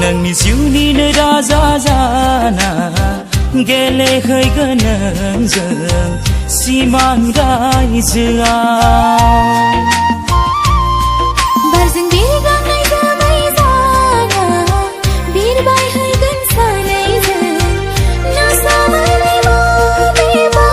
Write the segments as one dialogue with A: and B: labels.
A: नोंनि जिउनिनो राजा जाना गेलेहैगोन नोंजों सिमां रायजोआव
B: बारजों बिरगांनाय जोमै जाना बिरबायहैगोन सानैजों नासामोनै बबेबा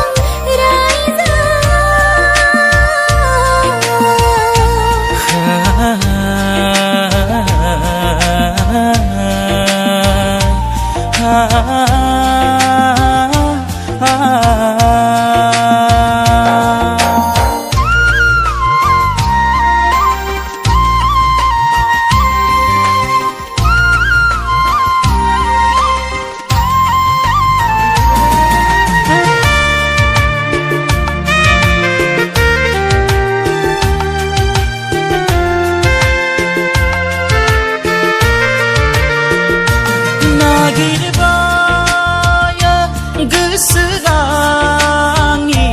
B: गोसोआंनि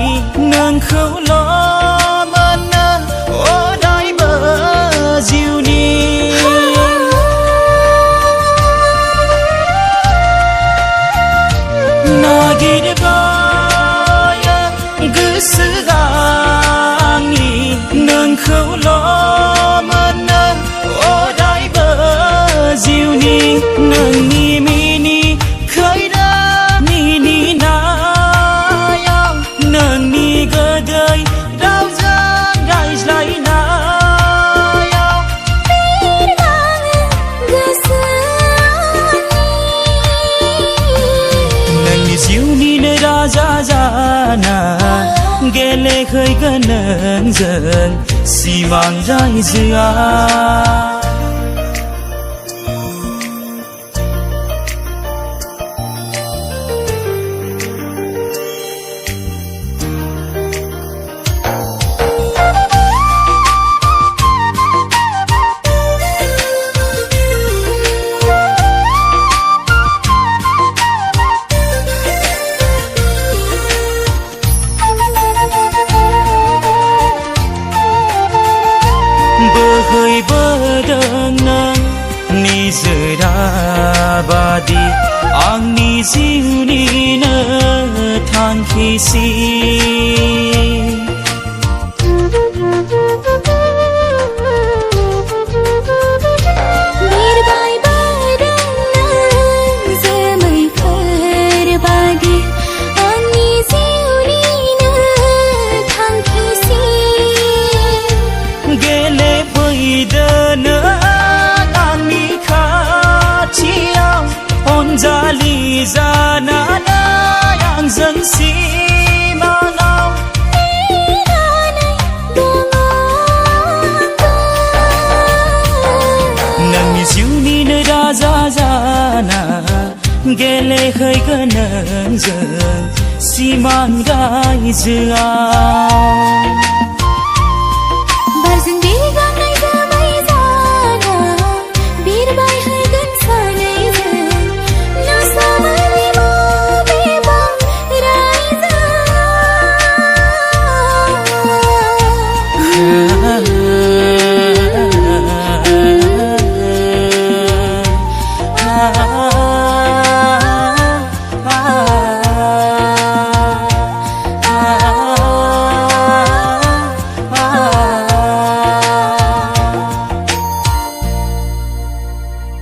B: नोंखौल' मोनो अरायबो जिउनि नागिरबाय गोसोआंनि नोंखौल' मोनो अरायबो जिउनि नोंनि मिनि खैरा मिनिनायाव नोंनि गोदै रावजों रायज्लायनायाव बिरगाङो गोसोआंनि
A: नोंनि जिउनिनो राजा जाना गेलेहैगोन नोंजों सिमां रायजोआव बोहैबोदों नों निजोरा बादि आंनि जिउनिनो थांखिसिम
B: बिरबायबोदों नों जोमैफोर बादि आंनि जिउनिनो थांखिसिम
A: गेलेफैदों आंनि खाथियाव अनजालि जानानै आंजों सिमाङाव
B: नेनानै दङ आंबो
A: नोंनि जिउनिनो राजा जाना गेलेहैगोन नोंजों सिमां रायजोआव